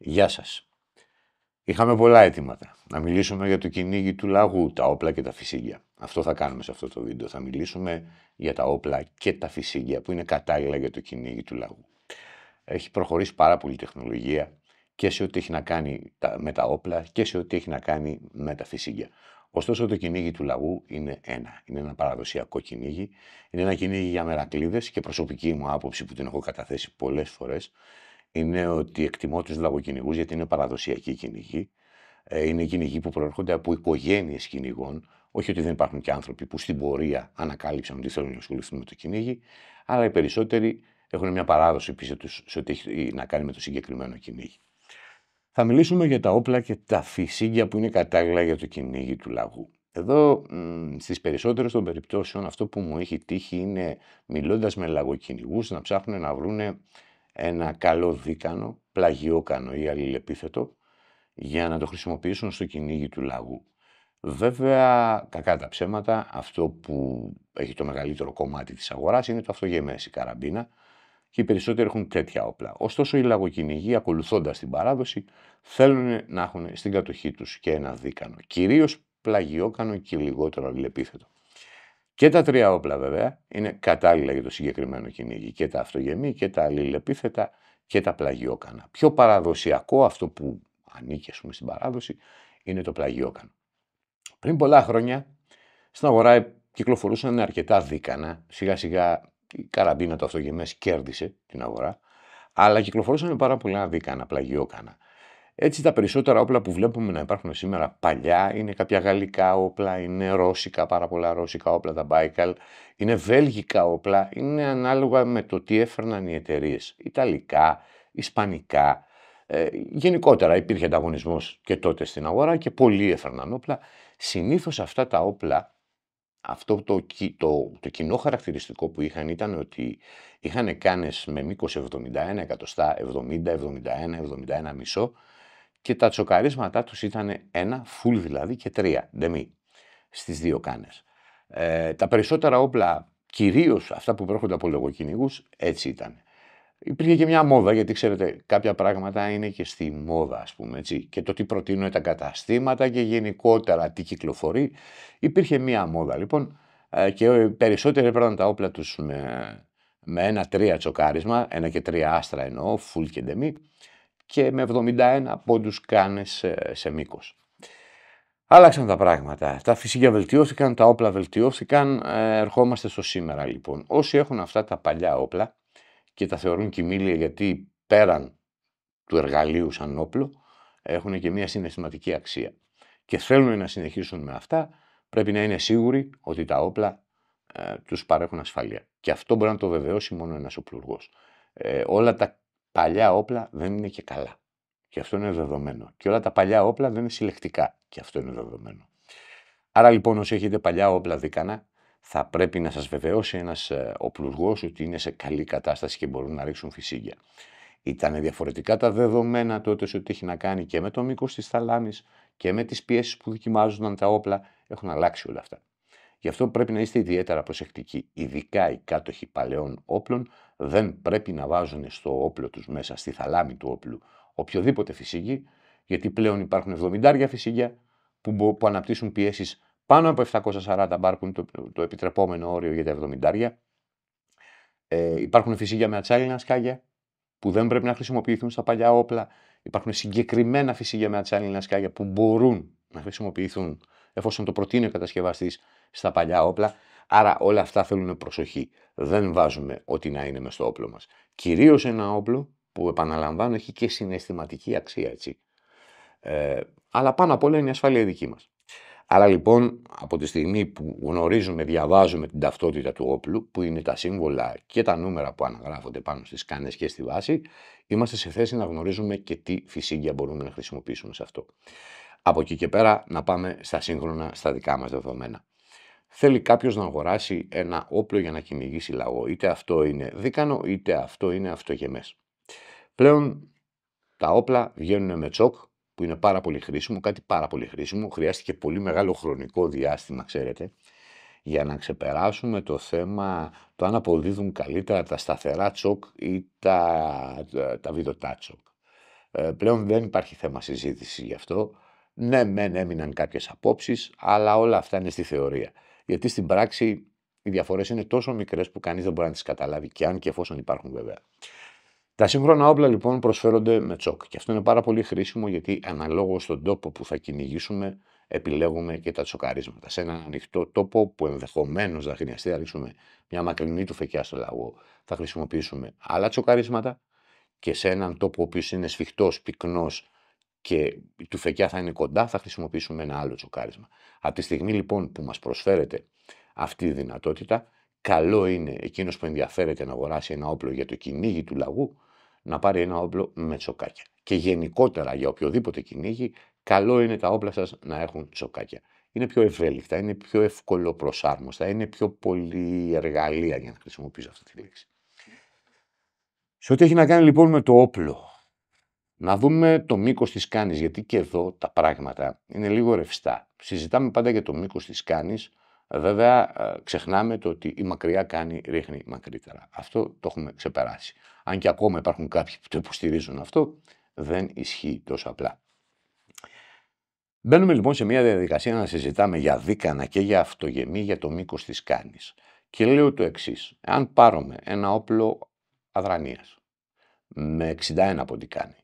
Γεια σας. Είχαμε πολλά αιτήματα. Να μιλήσουμε για το κυνήγι του λαγού, τα όπλα και τα φυσίγγια. Αυτό θα κάνουμε σε αυτό το βίντεο. Θα μιλήσουμε για τα όπλα και τα φυσίγγια που είναι κατάλληλα για το κυνήγι του λαγού. Έχει προχωρήσει πάρα πολύ η τεχνολογία και σε ό,τι έχει να κάνει με τα όπλα και σε ό,τι έχει να κάνει με τα φυσίγγια. Ωστόσο, το κυνήγι του λαγού είναι ένα. Είναι ένα παραδοσιακό κυνήγι. Είναι ένα κυνήγι για μερακλείδες και προσωπική μου άποψη που την έχω καταθέσει πολλές φορές είναι ότι εκτιμώ τους λαγοκυνηγούς γιατί είναι παραδοσιακοί κυνηγοί. Είναι κυνηγοί που προέρχονται από οικογένειες κυνηγών. Όχι ότι δεν υπάρχουν και άνθρωποι που στην πορεία ανακάλυψαν ότι θέλουν να ασχοληθούν με το κυνήγι, αλλά οι περισσότεροι έχουν μια παράδοση πίσω τους σε ό,τι έχει να κάνει με το συγκεκριμένο κυνήγι. Θα μιλήσουμε για τα όπλα και τα φυσίγγια που είναι κατάλληλα για το κυνήγι του λαγού. Εδώ, στις περισσότερες των περιπτώσεων, αυτό που μου έχει τύχει είναι, μιλώντας με λαγοκυνηγούς, να ψάχνουν να βρούνε ένα καλό δίκανο, πλαγιόκανο ή αλληλεπίθετο, για να το χρησιμοποιήσουν στο κυνήγι του λαγού. Βέβαια, κακά τα ψέματα, αυτό που έχει το μεγαλύτερο κομμάτι της αγοράς είναι το αυτογεμές, η καραμπίνα, και οι περισσότεροι έχουν τέτοια όπλα. Ωστόσο, οι λαγοκυνηγοί, ακολουθώντας την παράδοση, θέλουν να έχουν στην κατοχή τους και ένα δίκανο. Κυρίως πλαγιόκανο και λιγότερο αλληλεπίθετο. Και τα τρία όπλα βέβαια είναι κατάλληλα για το συγκεκριμένο κυνήγι. Και τα αυτογεμή και τα αλληλεπίθετα και τα πλαγιόκανα. Πιο παραδοσιακό, αυτό που ανήκει ας πούμε στην παράδοση, είναι το πλαγιόκανο. Πριν πολλά χρόνια στην αγορά κυκλοφορούσαν αρκετά δίκανα. Σιγά σιγά η καραμπίνα το αυτογεμές κέρδισε την αγορά. Αλλά κυκλοφορούσαν πάρα πολλά δίκανα, πλαγιόκανα. Έτσι τα περισσότερα όπλα που βλέπουμε να υπάρχουν σήμερα παλιά είναι κάποια γαλλικά όπλα, είναι ρώσικα, πάρα πολλά ρώσικα όπλα, τα Baikal, είναι βέλγικα όπλα, είναι ανάλογα με το τι έφερναν οι εταιρείες. Ιταλικά, ισπανικά, γενικότερα υπήρχε ανταγωνισμός και τότε στην αγορά και πολλοί έφερναν όπλα. Συνήθως αυτά τα όπλα, αυτό το κοινό χαρακτηριστικό που είχαν ήταν ότι είχαν κάνες με μήκος 71 εκατοστά, 70, 71, 71 μισό, και τα τσοκαρίσματά τους ήταν ένα, full δηλαδή, και τρία, ντεμί, στις δύο κάνες. Τα περισσότερα όπλα, κυρίως αυτά που προέρχονται από λογοκυνηγούς, έτσι ήταν. Υπήρχε και μια μόδα, γιατί ξέρετε, κάποια πράγματα είναι και στη μόδα, ας πούμε, έτσι, και το τι προτείνουν τα καταστήματα και γενικότερα τι κυκλοφορεί. Υπήρχε μια μόδα, λοιπόν, και περισσότεροι έπαιρναν τα όπλα τους με ένα τρία τσοκάρισμα, ένα και τρία άστρα εννοώ, full και ντεμί, και με 71 πόντους κάνες σε μήκος. Άλλαξαν τα πράγματα. Τα φυσίγγια βελτιώθηκαν, τα όπλα βελτιώθηκαν. Ερχόμαστε στο σήμερα λοιπόν. Όσοι έχουν αυτά τα παλιά όπλα και τα θεωρούν κοιμήλια γιατί πέραν του εργαλείου σαν όπλο έχουν και μια συναισθηματική αξία και θέλουν να συνεχίσουν με αυτά, πρέπει να είναι σίγουροι ότι τα όπλα τους παρέχουν ασφάλεια. Και αυτό μπορεί να το βεβαιώσει μόνο ένας οπλουργός. Όλα τα παλιά όπλα δεν είναι και καλά. Και αυτό είναι δεδομένο. Και όλα τα παλιά όπλα δεν είναι συλλεκτικά. Και αυτό είναι δεδομένο. Άρα λοιπόν, όσοι έχετε παλιά όπλα δίκανα, θα πρέπει να σας βεβαιώσει ένας οπλουργός ότι είναι σε καλή κατάσταση και μπορούν να ρίξουν φυσίγγια. Ήταν διαφορετικά τα δεδομένα τότε σε ό,τι έχει να κάνει και με το μήκος της θαλάμης και με τις πιέσεις που δοκιμάζονταν τα όπλα. Έχουν αλλάξει όλα αυτά. Γι' αυτό πρέπει να είστε ιδιαίτερα προσεκτικοί. Ειδικά οι κάτοχοι παλαιών όπλων δεν πρέπει να βάζουν στο όπλο τους μέσα, στη θαλάμη του όπλου, οποιοδήποτε φυσίγγι, γιατί πλέον υπάρχουν 70 φυσίγγια που αναπτύσσουν πιέσεις πάνω από 740 μπάρ, που είναι το επιτρεπόμενο όριο για τα 70. Υπάρχουν φυσίγγια με ατσάλινα σκάγια που δεν πρέπει να χρησιμοποιηθούν στα παλιά όπλα. Υπάρχουν συγκεκριμένα φυσίγγια με ατσάλινα σκάγια που μπορούν να χρησιμοποιηθούν εφόσον το προτείνει ο κατασκευαστής στα παλιά όπλα. Άρα όλα αυτά θέλουν προσοχή. Δεν βάζουμε ό,τι να είναι μες στο όπλο μας. Κυρίως ένα όπλο που, επαναλαμβάνω, έχει και συναισθηματική αξία, έτσι. Αλλά πάνω απ' όλα είναι η ασφάλεια δική μας. Άρα λοιπόν, από τη στιγμή που γνωρίζουμε, διαβάζουμε την ταυτότητα του όπλου, που είναι τα σύμβολα και τα νούμερα που αναγράφονται πάνω στις κάνες και στη βάση, είμαστε σε θέση να γνωρίζουμε και τι φυσίγγια μπορούμε να χρησιμοποιήσουμε σε αυτό. Από εκεί και πέρα να πάμε στα σύγχρονα, στα δικά μας δεδομένα. Θέλει κάποιος να αγοράσει ένα όπλο για να κυνηγήσει λαγό. Είτε αυτό είναι δίκανο, είτε αυτό είναι αυτογεμές. Πλέον τα όπλα βγαίνουν με τσοκ, που είναι πάρα πολύ χρήσιμο, κάτι πάρα πολύ χρήσιμο. Χρειάστηκε πολύ μεγάλο χρονικό διάστημα, ξέρετε, για να ξεπεράσουμε το θέμα το αν αποδίδουν καλύτερα τα σταθερά τσοκ ή τα βιδωτά τσοκ. Πλέον δεν υπάρχει θέμα συζήτηση γι' αυτό. Ναι, μεν έμειναν κάποιες απόψεις, αλλά όλα αυτά είναι στη θεωρία. Γιατί στην πράξη οι διαφορές είναι τόσο μικρές που κανείς δεν μπορεί να τις καταλάβει, και αν και εφόσον υπάρχουν βέβαια. Τα σύγχρονα όπλα λοιπόν προσφέρονται με τσόκ. Και αυτό είναι πάρα πολύ χρήσιμο, γιατί αναλόγως στον τόπο που θα κυνηγήσουμε, επιλέγουμε και τα τσοκαρίσματα. Σε έναν ανοιχτό τόπο που ενδεχομένως θα χρειαστεί να ρίξουμε μια μακρινή τουφεκιά στο λαγό, θα χρησιμοποιήσουμε άλλα τσοκαρίσματα. Και σε έναν τόπο ο οποίος είναι σφιχτός, πυκνός και η τουφεκιά θα είναι κοντά, θα χρησιμοποιήσουμε ένα άλλο τσοκάρισμα. Από τη στιγμή λοιπόν που μας προσφέρεται αυτή η δυνατότητα, καλό είναι εκείνος που ενδιαφέρεται να αγοράσει ένα όπλο για το κυνήγι του λαγού να πάρει ένα όπλο με τσοκάκια. Και γενικότερα για οποιοδήποτε κυνήγι, καλό είναι τα όπλα σας να έχουν τσοκάκια. Είναι πιο ευέλικτα, είναι πιο εύκολο προσάρμοστα, είναι πιο πολύ εργαλεία, για να χρησιμοποιήσω αυτή τη λέξη. Σε ό,τι έχει να κάνει λοιπόν με το όπλο, να δούμε το μήκος της κάνης, γιατί και εδώ τα πράγματα είναι λίγο ρευστά. Συζητάμε πάντα για το μήκος της κάνης, βέβαια ξεχνάμε το ότι η μακριά κάνη ρίχνει μακρύτερα. Αυτό το έχουμε ξεπεράσει. Αν και ακόμα υπάρχουν κάποιοι που το υποστηρίζουν αυτό, δεν ισχύει τόσο απλά. Μπαίνουμε λοιπόν σε μια διαδικασία να συζητάμε για δίκανα και για αυτογεμή για το μήκος της κάνης. Και λέω το εξής: αν πάρουμε ένα όπλο αδρανείας με 61 ποντικάνη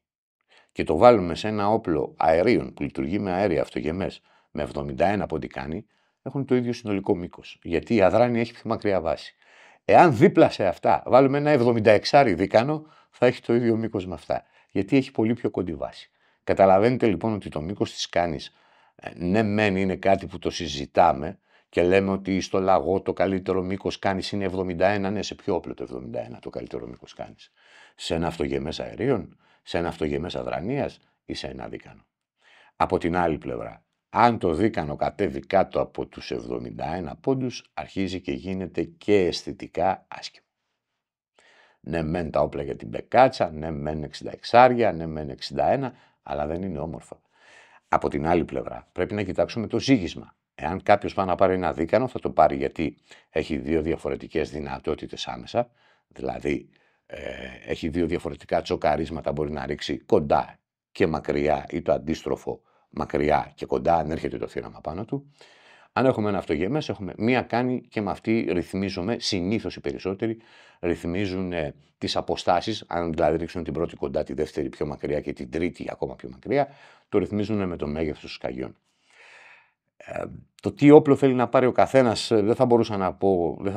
και το βάλουμε σε ένα όπλο αερίων που λειτουργεί με αέρια αυτογεμές με 71 ποντικάνη, έχουν το ίδιο συνολικό μήκος, γιατί η αδράνεια έχει πιο μακριά βάση. Εάν δίπλα σε αυτά βάλουμε ένα 76 δίκανο, θα έχει το ίδιο μήκος με αυτά, γιατί έχει πολύ πιο κοντή βάση. Καταλαβαίνετε λοιπόν ότι το μήκος της κάνης, ναι μεν είναι κάτι που το συζητάμε και λέμε ότι στο λαγό το καλύτερο μήκος κάνης είναι 71, ναι, σε ποιο όπλο το 71 το καλύτερο μήκος κάνης? Σε ένα αυτογεμές αερίων, σε ένα αυτογεμές αδρανείας ή σε ένα δίκανο? Από την άλλη πλευρά, αν το δίκανο κατέβει κάτω από τους 71 πόντους, αρχίζει και γίνεται και αισθητικά άσχημο. Ναι μεν τα όπλα για την μπεκάτσα, ναι μεν 66, ναι μεν 61, αλλά δεν είναι όμορφα. Από την άλλη πλευρά, πρέπει να κοιτάξουμε το ζύγισμα. Εάν κάποιος πάει να πάρει ένα δίκανο, θα το πάρει γιατί έχει δύο διαφορετικές δυνατότητες άμεσα, δηλαδή έχει δύο διαφορετικά τσοκαρίσματα, μπορεί να ρίξει κοντά και μακριά ή το αντίστροφο μακριά και κοντά, αν έρχεται το θύραμα πάνω του. Αν έχουμε ένα αυτογεμές, έχουμε μία κάνη και με αυτή ρυθμίζουμε, συνήθως οι περισσότεροι ρυθμίζουν τις αποστάσεις. Αν δηλαδή ρίξουν την πρώτη κοντά, τη δεύτερη πιο μακριά και την τρίτη ακόμα πιο μακριά, το ρυθμίζουν με το μέγεθος των σκαγιών. Το τι όπλο θέλει να πάρει ο καθένας, δεν θα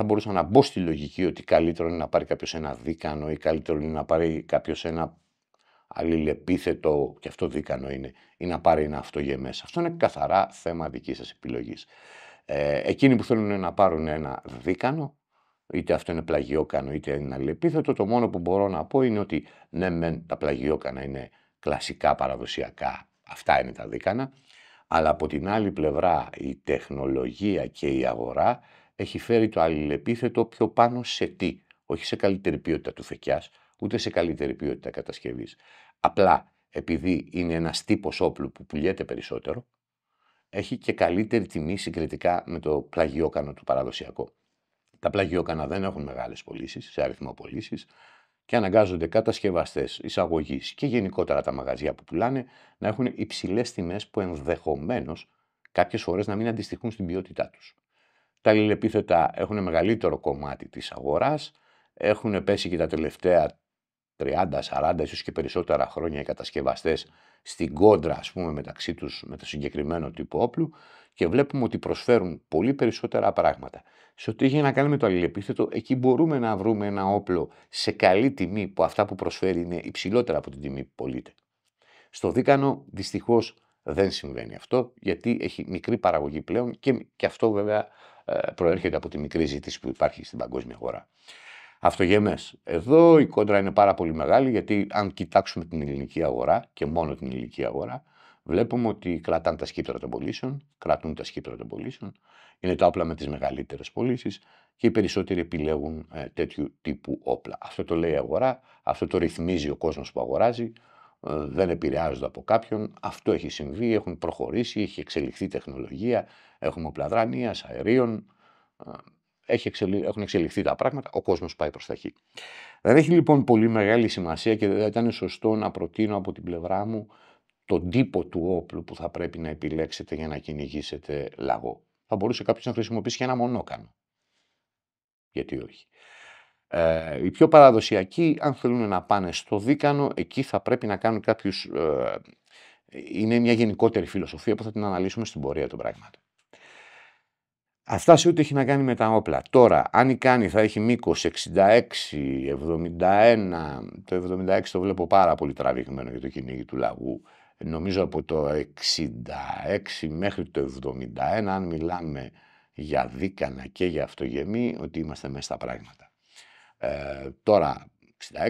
μπορούσα να μπω στη λογική ότι καλύτερο είναι να πάρει κάποιος ένα δίκανο ή καλύτερο είναι να πάρει κάποιος ένα αλληλεπίθετο, και αυτό δίκανο είναι, ή να πάρει ένα αυτογεμές. Αυτό είναι καθαρά θέμα δικής σας επιλογής. Εκείνοι που θέλουν να πάρουν ένα δίκανο, είτε αυτό είναι πλαγιόκανο είτε είναι αλληλεπίθετο, το μόνο που μπορώ να πω είναι ότι ναι μεν τα πλαγιόκανα είναι κλασικά παραδοσιακά, αυτά είναι τα δίκανα, αλλά από την άλλη πλευρά η τεχνολογία και η αγορά έχει φέρει το αλληλεπίθετο πιο πάνω σε τι? Όχι σε καλύτερη ποιότητα τουφεκιάς, ούτε σε καλύτερη ποιότητα κατασκευής. Απλά επειδή είναι ένας τύπος όπλου που πουλιέται περισσότερο, έχει και καλύτερη τιμή συγκριτικά με το πλαγιόκανο του παραδοσιακό. Τα πλαγιόκανα δεν έχουν μεγάλες πωλήσεις, σε αριθμό πωλήσεις, και αναγκάζονται κατασκευαστές εισαγωγής και γενικότερα τα μαγαζιά που πουλάνε να έχουν υψηλές τιμές που ενδεχομένως κάποιες φορές να μην αντιστοιχούν στην ποιότητά τους. Τα αλληλεπίθετα έχουν μεγαλύτερο κομμάτι της αγοράς, έχουν πέσει και τα τελευταία 30, 40, ίσως και περισσότερα χρόνια οι κατασκευαστές στην κόντρα, ας πούμε, μεταξύ τους με το συγκεκριμένο τύπο όπλου, και βλέπουμε ότι προσφέρουν πολύ περισσότερα πράγματα. Σε ό,τι έχει να κάνει με το αλληλεπίθετο, εκεί μπορούμε να βρούμε ένα όπλο σε καλή τιμή που αυτά που προσφέρει είναι υψηλότερα από την τιμή που πωλείται. Στο δίκανο δυστυχώς δεν συμβαίνει αυτό, γιατί έχει μικρή παραγωγή πλέον και αυτό βέβαια προέρχεται από τη μικρή ζήτηση που υπάρχει στην παγκόσμια αγορά. Αυτογεμές. Εδώ η κόντρα είναι πάρα πολύ μεγάλη, γιατί αν κοιτάξουμε την ελληνική αγορά και μόνο την ελληνική αγορά, βλέπουμε ότι κρατούν τα σκύπτρα των πωλήσεων, είναι τα όπλα με τις μεγαλύτερες πωλήσεις και οι περισσότεροι επιλέγουν τέτοιου τύπου όπλα. Αυτό το λέει η αγορά, αυτό το ρυθμίζει ο κόσμος που αγοράζει, δεν επηρεάζονται από κάποιον. Αυτό έχει συμβεί, έχουν προχωρήσει, έχει εξελιχθεί τεχνολογία, έχουμε όπλα αδρανείας, αερίων. έχουν εξελιχθεί τα πράγματα, ο κόσμος πάει προς τα εκεί. Δεν έχει λοιπόν πολύ μεγάλη σημασία και δεν ήταν σωστό να προτείνω από την πλευρά μου τον τύπο του όπλου που θα πρέπει να επιλέξετε για να κυνηγήσετε λαγό. Θα μπορούσε κάποιος να χρησιμοποιήσει και ένα μονόκανο. Γιατί όχι. Οι πιο παραδοσιακοί, αν θέλουν να πάνε στο δίκανο, εκεί θα πρέπει να κάνουν κάποιους... είναι μια γενικότερη φιλοσοφία που θα την αναλύσουμε στην πορεία των πραγμάτων. Αυτά σε ό,τι έχει να κάνει με τα όπλα. Τώρα, αν η κάνη θα έχει μήκος 66, 71, το 76 το βλέπω πάρα πολύ τραβηγμένο για το κυνήγι του λαγού. Νομίζω από το 66 μέχρι το 71, αν μιλάμε για δίκανα και για αυτογεμή, ότι είμαστε μέσα στα πράγματα. Τώρα, 66,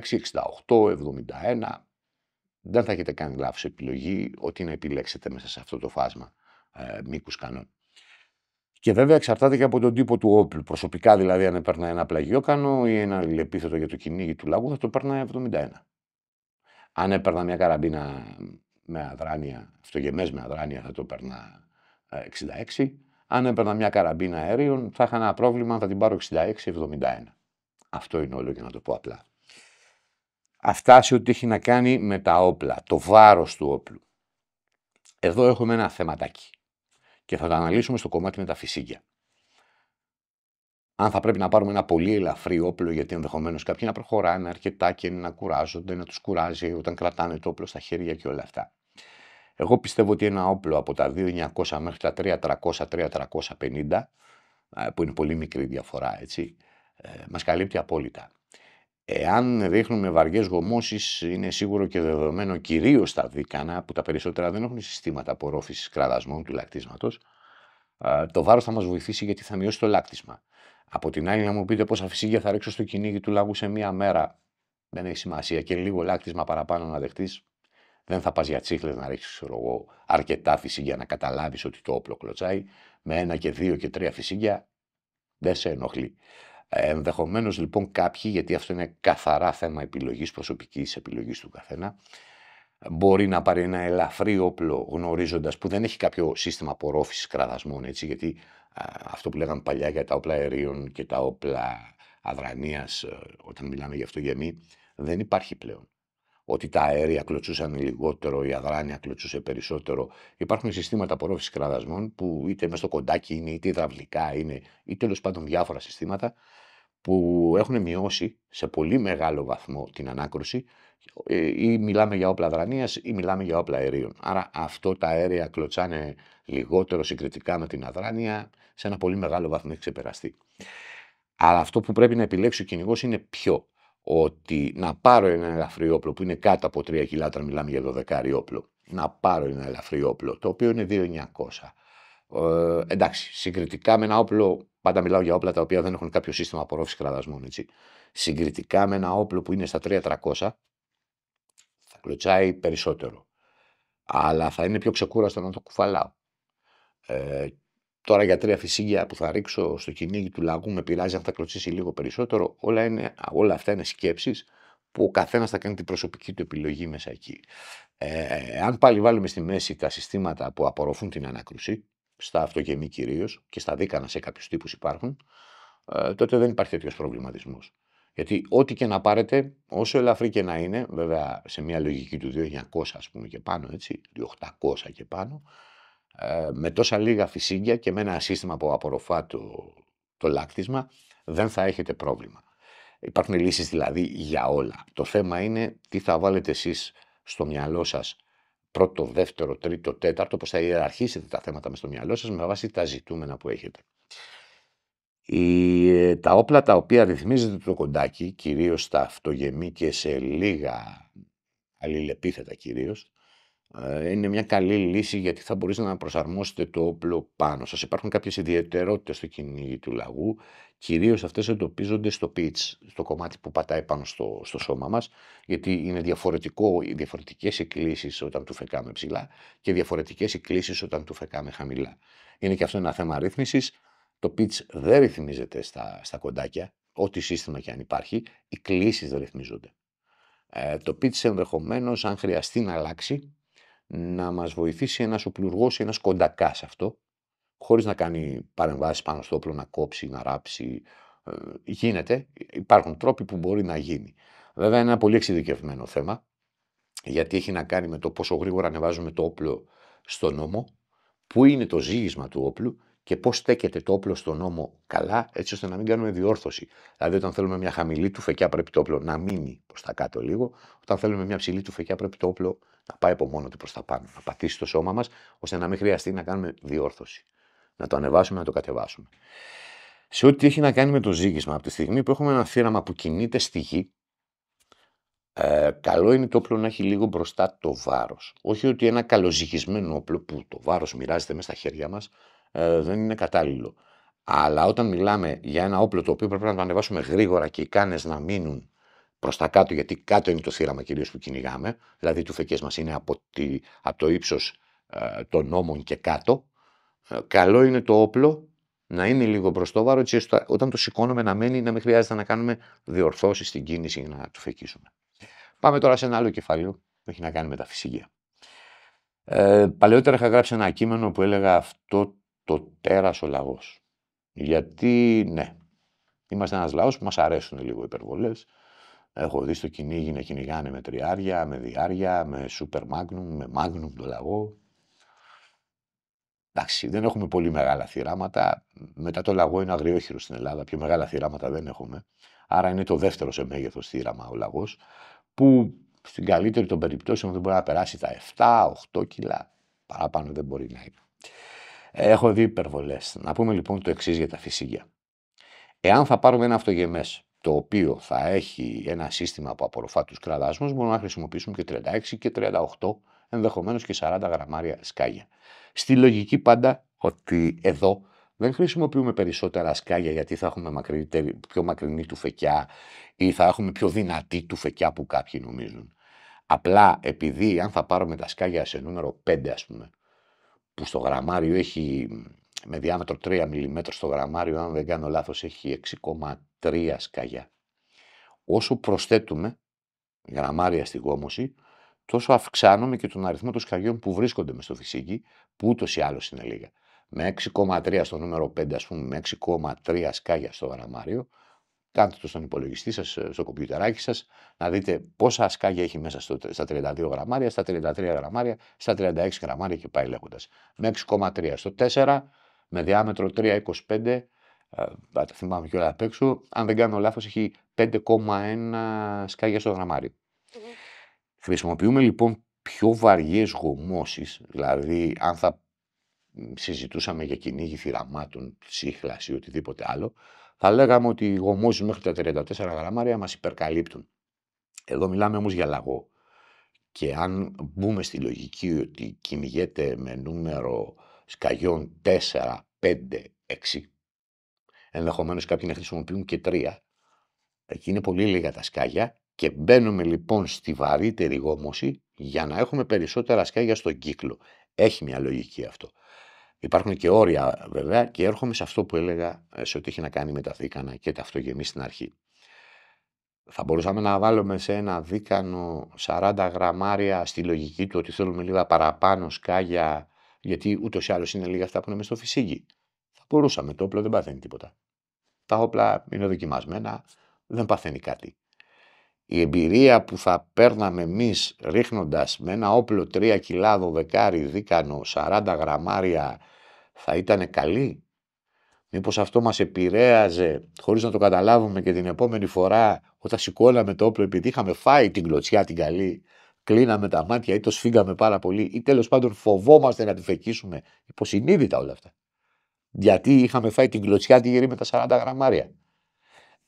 68, 71, δεν θα έχετε κάνει λάθος επιλογή ότι να επιλέξετε μέσα σε αυτό το φάσμα μήκους κανόν. Και βέβαια εξαρτάται και από τον τύπο του όπλου. Προσωπικά δηλαδή, αν έπαιρνα ένα πλαγιόκανο ή ένα λεπίθετο για το κυνήγι του λαγού, θα το έπαιρνα 71. Αν έπαιρνα μια καραμπίνα με αδράνεια, αυτογεμές με αδράνεια, θα το έπαιρνα 66. Αν έπαιρνα μια καραμπίνα αέριων, θα είχα ένα πρόβλημα αν θα την πάρω 66-71. Αυτό είναι όλο, για να το πω απλά. Αυτά σε ό,τι έχει να κάνει με τα όπλα, το βάρος του όπλου. Εδώ έχουμε ένα θεματάκι και θα το αναλύσουμε στο κομμάτι με τα φυσίγγια. Αν θα πρέπει να πάρουμε ένα πολύ ελαφρύ όπλο, γιατί ενδεχομένως κάποιοι να προχωράνε αρκετά και να κουράζονται, να τους κουράζει όταν κρατάνε το όπλο στα χέρια και όλα αυτά. Εγώ πιστεύω ότι ένα όπλο από τα 2.900 μέχρι τα 3.300-3.350, που είναι πολύ μικρή διαφορά, έτσι, μας καλύπτει απόλυτα. Εάν ρίχνουμε βαριές γομώσεις, είναι σίγουρο και δεδομένο, κυρίως στα δίκανα, που τα περισσότερα δεν έχουν συστήματα απορρόφησης κραδασμών του λακτίσματος, το βάρος θα μας βοηθήσει γιατί θα μειώσει το λάκτισμα. Από την άλλη, να μου πείτε πόσα φυσίγγια θα ρίξω στο κυνήγι του λαγού σε μία μέρα, δεν έχει σημασία. Και λίγο λάκτισμα παραπάνω να δεχτείς, δεν θα πας για τσίχλες να ρίξεις αρκετά φυσίγγια να καταλάβεις ότι το όπλο κλωτσάει. Με 1 και 2 και 3 φυσίγγια δεν σε ενοχλεί. Ενδεχομένως λοιπόν κάποιοι, γιατί αυτό είναι καθαρά θέμα επιλογής, προσωπικής επιλογής του καθένα, μπορεί να πάρει ένα ελαφρύ όπλο γνωρίζοντας που δεν έχει κάποιο σύστημα απορρόφησης κραδασμών, έτσι, γιατί αυτό που λέγαμε παλιά για τα όπλα αερίων και τα όπλα αδρανείας, όταν μιλάμε για αυτογεμή, δεν υπάρχει πλέον. Ότι τα αέρια κλωτσούσαν λιγότερο, η αδράνεια κλωτσούσε περισσότερο. Υπάρχουν συστήματα απορρόφησης κραδασμών που είτε μέσα στο κοντάκι είναι, είτε υδραυλικά είναι, ή τέλος πάντων διάφορα συστήματα που έχουν μειώσει σε πολύ μεγάλο βαθμό την ανάκρουση, ή μιλάμε για όπλα αδρανείας ή μιλάμε για όπλα αερίων. Άρα αυτό τα αέρια κλωτσάνε λιγότερο συγκριτικά με την αδράνεια, σε ένα πολύ μεγάλο βαθμό έχει ξεπεραστεί. Αλλά αυτό που πρέπει να επιλέξει ο κυνηγός είναι ποιο. Ότι να πάρω ένα ελαφρύ όπλο που είναι κάτω από 3 κιλά, όταν μιλάμε για 12 όπλο, να πάρω ένα ελαφρύ όπλο το οποίο είναι 2.900. Εντάξει, συγκριτικά με ένα όπλο, πάντα μιλάω για όπλα τα οποία δεν έχουν κάποιο σύστημα απορρόφησης κραδασμών, έτσι. Συγκριτικά με ένα όπλο που είναι στα 3.300, θα κλωτσάει περισσότερο. Αλλά θα είναι πιο ξεκούραστο να το κουφαλάω. Τώρα για 3 φυσίγγια που θα ρίξω στο κυνήγι του λαγού, με πειράζει αν θα κλωτσίσει λίγο περισσότερο. Όλα αυτά είναι σκέψεις που ο καθένας θα κάνει την προσωπική του επιλογή μέσα εκεί. Αν πάλι βάλουμε στη μέση τα συστήματα που απορροφούν την ανάκρουση, στα αυτογεμή κυρίως και στα δίκανα σε κάποιους τύπους υπάρχουν, τότε δεν υπάρχει τέτοιος προβληματισμός. Γιατί ό,τι και να πάρετε, όσο ελαφρύ και να είναι, βέβαια σε μια λογική του 2.900 ας πούμε και πάνω, έτσι, 2.800 και πάνω, με τόσα λίγα φυσίγγια και με ένα σύστημα που απορροφά το λάκτισμα, δεν θα έχετε πρόβλημα. Υπάρχουν λύσεις δηλαδή για όλα. Το θέμα είναι τι θα βάλετε εσείς στο μυαλό σας, πρώτο, δεύτερο, τρίτο, τέταρτο, πώς θα ιεραρχήσετε τα θέματα μες στο μυαλό σας με βάση τα ζητούμενα που έχετε. Τα όπλα τα οποία ρυθμίζετε το κοντάκι, κυρίως στα αυτογεμή και σε λίγα αλληλεπίθετα κυρίως, είναι μια καλή λύση γιατί θα μπορείτε να προσαρμόσετε το όπλο πάνω σας. Υπάρχουν κάποιες ιδιαιτερότητες στο κυνήγι του λαγού, κυρίως αυτές εντοπίζονται στο pitch, στο κομμάτι που πατάει πάνω στο σώμα μας, γιατί είναι διαφορετικές οι κλίσεις όταν του φεκάμε ψηλά και διαφορετικές οι κλίσεις όταν του φεκάμε χαμηλά. Είναι και αυτό ένα θέμα ρύθμισης. Το pitch δεν ρυθμίζεται στα κοντάκια, ό,τι σύστημα και αν υπάρχει, οι κλίσεις δεν ρυθμίζονται. Το pitch ενδεχομένως, αν χρειαστεί να αλλάξει, να μας βοηθήσει ένας οπλουργός ή ένας κοντακάς αυτό, χωρίς να κάνει παρεμβάσεις πάνω στο όπλο, να κόψει, να ράψει. Γίνεται, υπάρχουν τρόποι που μπορεί να γίνει. Βέβαια είναι ένα πολύ εξειδικευμένο θέμα, γιατί έχει να κάνει με το πόσο γρήγορα ανεβάζουμε το όπλο στον ώμο, πού είναι το ζύγισμα του όπλου και πώς στέκεται το όπλο στον ώμο καλά, έτσι ώστε να μην κάνουμε διόρθωση. Δηλαδή, όταν θέλουμε μια χαμηλή τουφεκιά, πρέπει το όπλο να μείνει προς τα κάτω λίγο. Όταν θέλουμε μια ψηλή τουφεκιά, πρέπει το όπλο να πάει από μόνο του προς τα πάνω, να πατήσει το σώμα μας, ώστε να μην χρειαστεί να κάνουμε διόρθωση. Να το ανεβάσουμε, να το κατεβάσουμε. Σε ό,τι έχει να κάνει με το ζύγισμα, από τη στιγμή που έχουμε ένα θύραμα που κινείται στη γη, καλό είναι το όπλο να έχει λίγο μπροστά το βάρος. Όχι ότι ένα καλοζυγισμένο όπλο που το βάρος μοιράζεται μέσα στα χέρια μας δεν είναι κατάλληλο. Αλλά όταν μιλάμε για ένα όπλο το οποίο πρέπει να το ανεβάσουμε γρήγορα και οι κάνες να μείνουν προς τα κάτω, γιατί κάτω είναι το θύραμα κυρίως που κυνηγάμε, δηλαδή οι τουφεκές μας είναι από το ύψος των ώμων και κάτω, καλό είναι το όπλο να είναι λίγο προς το βάρο, έτσι ώστε όταν το σηκώνουμε να μένει, να μην χρειάζεται να κάνουμε διορθώσεις στην κίνηση για να τουφεκίσουμε. Πάμε τώρα σε ένα άλλο κεφάλαιο που έχει να κάνει με τα φυσίγεια. Παλαιότερα είχα γράψει ένα κείμενο που έλεγα αυτό το τέρας ο λαγός. Γιατί ναι, είμαστε ένας λαός που μας αρέσουν λίγο οι υπερβολές. Έχω δει στο κυνήγι να κυνηγάνε με τριάρια, με διάρια, με super magnum, με magnum το λαγό. Εντάξει, δεν έχουμε πολύ μεγάλα θυράματα. Μετά το λαγό είναι αγριόχειρο στην Ελλάδα. Πιο μεγάλα θυράματα δεν έχουμε. Άρα είναι το δεύτερο σε μέγεθος θύραμα ο λαγός, που στην καλύτερη των περιπτώσεων δεν μπορεί να περάσει τα 7-8 κιλά. Παραπάνω δεν μπορεί να είναι. Έχω δει υπερβολές. Να πούμε λοιπόν το εξής για τα φυσίγεια. Εάν θα πάρουμε ένα αυτογεμές, το οποίο θα έχει ένα σύστημα που απορροφά τους κραδάσμους, μπορούμε να χρησιμοποιήσουμε και 36 και 38, ενδεχομένως και 40 γραμμάρια σκάγια. Στη λογική πάντα ότι εδώ δεν χρησιμοποιούμε περισσότερα σκάγια γιατί θα έχουμε πιο μακρινή τουφεκιά ή θα έχουμε πιο δυνατή τουφεκιά που κάποιοι νομίζουν. Απλά επειδή αν θα πάρουμε τα σκάγια σε νούμερο 5 ας πούμε, που στο γραμμάριο έχει με διάμετρο 3 mm στο γραμμάριο, αν δεν κάνω λάθος έχει 6,3 σκάγια. Όσο προσθέτουμε γραμμάρια στη γόμωση, τόσο αυξάνουμε και τον αριθμό των σκαγιών που βρίσκονται μες στο φυσίγγι, που ούτως ή άλλως είναι λίγα. Με 6,3 στο νούμερο 5, ας πούμε, με 6,3 σκάγια στο γραμμάριο, κάντε το στον υπολογιστή σας, στο κομπιουτεράκι σας, να δείτε πόσα σκάγια έχει μέσα στα 32 γραμμάρια, στα 33 γραμμάρια, στα 36 γραμμάρια και πάει λέγοντας. Με 6,3 στο 4, με διάμετρο 3,25, τα θυμάμαι και όλα απ' έξω, αν δεν κάνω λάθος έχει 5,1 σκάγια στο γραμμάριο. Χρησιμοποιούμε λοιπόν πιο βαριές γομώσεις, δηλαδή αν θα συζητούσαμε για κυνήγι θυραμάτων, σύχλαση ή οτιδήποτε άλλο, θα λέγαμε ότι οι γομώσεις μέχρι τα 34 γραμμάρια μας υπερκαλύπτουν. Εδώ μιλάμε όμως για λαγό. Και αν μπούμε στη λογική ότι κυνηγέται με νούμερο σκαγιών 4, 5, 6, ενδεχομένως κάποιοι να χρησιμοποιούν και 3, εκεί είναι πολύ λίγα τα σκάγια και μπαίνουμε λοιπόν στη βαρύτερη γόμωση για να έχουμε περισσότερα σκάγια στον κύκλο. Έχει μια λογική αυτό. Υπάρχουν και όρια βέβαια και έρχομαι σε αυτό που έλεγα σε ό,τι έχει να κάνει με τα δίκανα και τα αυτογεμί στην αρχή. Θα μπορούσαμε να βάλουμε σε ένα δίκανο 40 γραμμάρια στη λογική του ότι θέλουμε λίγα παραπάνω σκάγια, γιατί ούτως ή άλλως είναι λίγα αυτά που είναι μες στο φυσίγγι. Θα μπορούσαμε, το όπλο δεν παθαίνει τίποτα. Τα όπλα είναι δοκιμασμένα, δεν παθαίνει κάτι. Η εμπειρία που θα παίρναμε εμείς ρίχνοντας με ένα όπλο 3 κιλά 12 δίκανο 40 γραμμάρια θα ήταν καλή. Μήπως αυτό μας επηρέαζε χωρίς να το καταλάβουμε και την επόμενη φορά όταν σηκώναμε το όπλο επειδή είχαμε φάει την κλωτσιά την καλή, κλείναμε τα μάτια ή το σφίγγαμε πάρα πολύ ή τέλος πάντων φοβόμαστε να τη φεκίσουμε. Υποσυνείδητα όλα αυτά. Γιατί είχαμε φάει την κλωτσιά τη γερή με τα 40 γραμμάρια.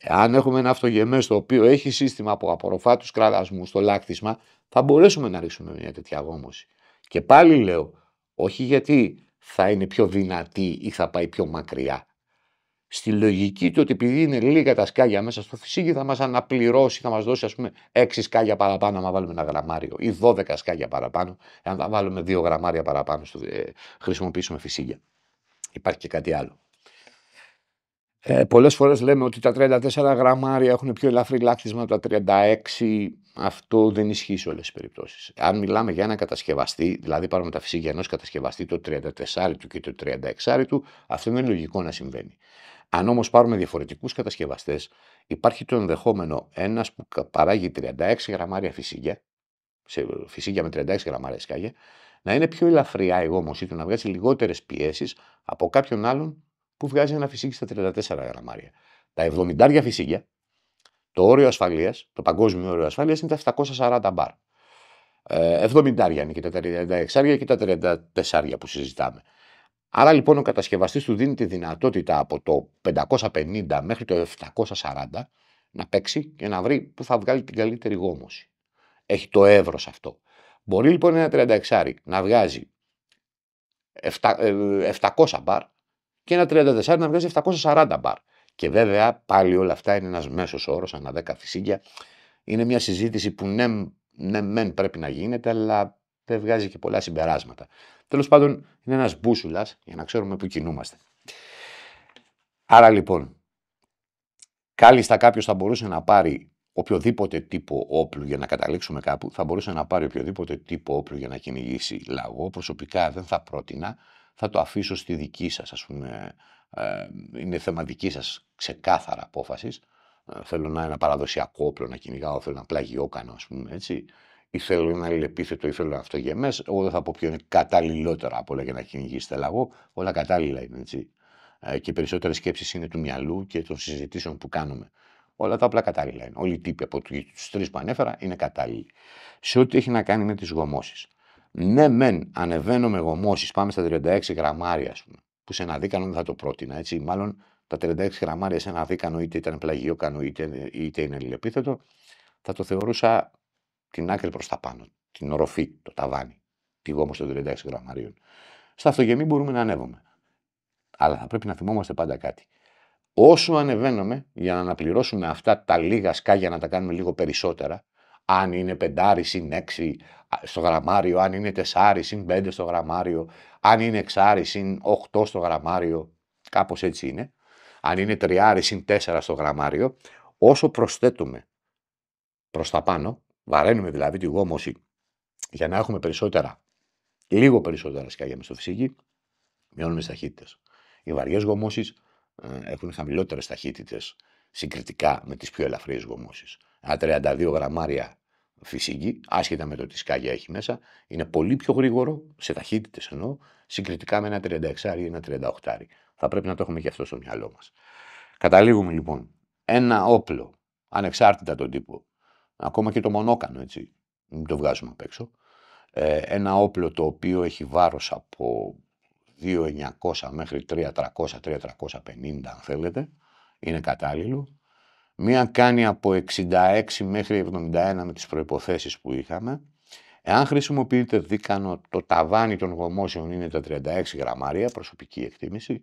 Αν έχουμε ένα αυτογεμές το οποίο έχει σύστημα που απορροφά τους κραδασμούς στο λάκτισμα, θα μπορέσουμε να ρίξουμε μια τέτοια γόμωση. Και πάλι λέω, όχι γιατί θα είναι πιο δυνατή ή θα πάει πιο μακριά. Στη λογική του ότι επειδή είναι λίγα τα σκάγια μέσα στο φυσίγγι θα μας αναπληρώσει, θα μας δώσει ας πούμε 6 σκάγια παραπάνω αν βάλουμε ένα γραμμάριο ή 12 σκάγια παραπάνω αν θα βάλουμε 2 γραμμάρια παραπάνω χρησιμοποιήσουμε φυσίγγια. Υπάρχει και κάτι άλλο. Πολλές φορές λέμε ότι τα 34 γραμμάρια έχουν πιο ελαφρύ λάκτισμα από τα 36. Αυτό δεν ισχύει σε όλες τις περιπτώσεις. Αν μιλάμε για ένα κατασκευαστή, δηλαδή πάρουμε τα φυσίγια ενός κατασκευαστή, το 34 του και το 36 του, αυτό είναι λογικό να συμβαίνει. Αν όμως πάρουμε διαφορετικούς κατασκευαστές, υπάρχει το ενδεχόμενο ένας που παράγει 36 γραμμάρια φυσίγια, σε φυσίγια με 36 γραμμάρια σκάγια, να είναι πιο ελαφριά η γόμωσή του, να βγάζει λιγότερες πιέσεις από κάποιον άλλον που βγάζει ένα φυσίγι στα 34 γραμμάρια. Τα 70 φυσίγια, το όριο ασφαλείας, το παγκόσμιο όριο ασφαλείας είναι τα 740 μπαρ. 70 είναι και τα 36 και τα 34 που συζητάμε. Άρα λοιπόν ο κατασκευαστής του δίνει τη δυνατότητα από το 550 μέχρι το 740 να παίξει και να βρει που θα βγάλει την καλύτερη γόμωση. Έχει το εύρος αυτό. Μπορεί λοιπόν ένα 36 να βγάζει 700 μπαρ και ένα 34 να βγάζει 740 μπαρ. Και βέβαια πάλι όλα αυτά είναι ένας μέσος όρος ανά 10 φυσίγια. Είναι μια συζήτηση που ναι μεν πρέπει να γίνεται, αλλά δεν βγάζει και πολλά συμπεράσματα. Τέλος πάντων είναι ένας μπούσουλας για να ξέρουμε πού κινούμαστε. Άρα λοιπόν, κάλλιστα κάποιος θα μπορούσε να πάρει οποιοδήποτε τύπο όπλου για να καταλήξουμε κάπου, θα μπορούσε να πάρει οποιοδήποτε τύπο όπλου για να κυνηγήσει λαγό. Προσωπικά δεν θα πρότεινα, θα το αφήσω στη δική σας, ας πούμε, είναι θέμα δική σας ξεκάθαρα απόφασης. Θέλω να ένα παραδοσιακό όπλο να κυνηγάω, θέλω ένα πλαγιόκανο, ας πούμε, έτσι. Ή θέλω ένα αλληλεπίθετο, ή θέλω ένα αυτογεμές. Εγώ δεν θα πω ποιο είναι καταλληλότερα από όλα για να κυνηγήσετε λαγό. Όλα κατάλληλα είναι, έτσι. Και οι περισσότερες σκέψεις είναι του μυαλού και των συζητήσεων που κάνουμε. Όλα τα όπλα κατάλληλα είναι. Όλοι οι τύποι από τους τρεις που ανέφερα είναι κατάλληλοι. Σε ό,τι έχει να κάνει με τις γομώσεις. Ναι, μεν ανεβαίνω με γομώσεις, πάμε στα 36 γραμμάρια, ας πούμε, που σε ένα δίκανο δεν θα το πρότεινα, έτσι. Μάλλον τα 36 γραμμάρια σε ένα δίκανο, είτε ήταν πλαγιόκανο, είτε είναι αλληλεπίθετο, θα το θεωρούσα την άκρη προς τα πάνω. Την οροφή, το ταβάνι, τη γόμωση των 36 γραμμαρίων. Στα αυτογεμή μπορούμε να ανέβουμε. Αλλά θα πρέπει να θυμόμαστε πάντα κάτι. Όσο ανεβαίνουμε, για να αναπληρώσουμε αυτά τα λίγα σκάγια να τα κάνουμε λίγο περισσότερα, αν είναι 5 συν 6 στο γραμμάριο, αν είναι 4 συν 5 στο γραμμάριο, αν είναι 6 συν 8 στο γραμμάριο, κάπως έτσι είναι, αν είναι 3 συν 4 στο γραμμάριο, όσο προσθέτουμε προς τα πάνω, βαραίνουμε δηλαδή τη γόμωση για να έχουμε περισσότερα, λίγο περισσότερα σκάγια μες στο φυσίγι, μειώνουμε τις ταχύτητες. Οι βαριές γομώσεις έχουν χαμηλότερες ταχύτητες συγκριτικά με τις πιο ελαφριές γομώσεις. Ένα 32 γραμμάρια φυσίγι, άσχετα με το τι σκάγια έχει μέσα, είναι πολύ πιο γρήγορο, σε ταχύτητες εννοώ, συγκριτικά με ένα 36 ή ένα 38. Θα πρέπει να το έχουμε και αυτό στο μυαλό μας. Καταλήγουμε λοιπόν, ένα όπλο, ανεξάρτητα τον τύπο, ακόμα και το μονόκανο, έτσι, μην το βγάζουμε απ' έξω, ένα όπλο το οποίο έχει βάρος από 2.900 μέχρι 3.300, 3.350 αν θέλετε, είναι κατάλληλο. Μία κάνει από 66 μέχρι 71 με τις προϋποθέσεις που είχαμε. Εάν χρησιμοποιείτε δίκανο, το ταβάνι των γομώσεων είναι τα 36 γραμμάρια, προσωπική εκτίμηση.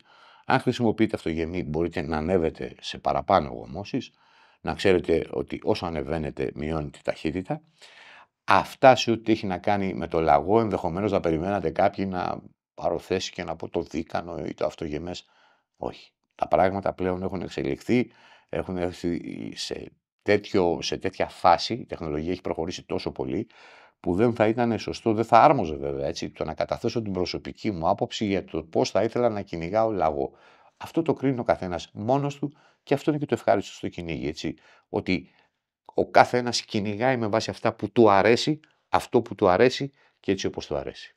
Αν χρησιμοποιείτε αυτογεμή μπορείτε να ανέβετε σε παραπάνω γομώσεις. Να ξέρετε ότι όσο ανεβαίνετε μειώνει τη ταχύτητα. Αυτά σε ό,τι έχει να κάνει με το λαγό, ενδεχομένως να περιμένατε κάποιοι να πάρω θέση και να πω το δίκανο ή το αυτογεμές. Όχι. Τα πράγματα πλέον έχουν εξελιχθεί, έχουν έρθει σε τέτοια φάση, η τεχνολογία έχει προχωρήσει τόσο πολύ, που δεν θα ήταν σωστό, δεν θα άρμοζε βέβαια, έτσι, το να καταθέσω την προσωπική μου άποψη για το πώς θα ήθελα να κυνηγάω λαγό. Αυτό το κρίνει ο καθένας μόνος του και αυτό είναι και το ευχάριστο στο κυνήγι, έτσι, ότι ο κάθε ένας κυνηγάει με βάση αυτά που του αρέσει, αυτό που του αρέσει και έτσι όπως του αρέσει.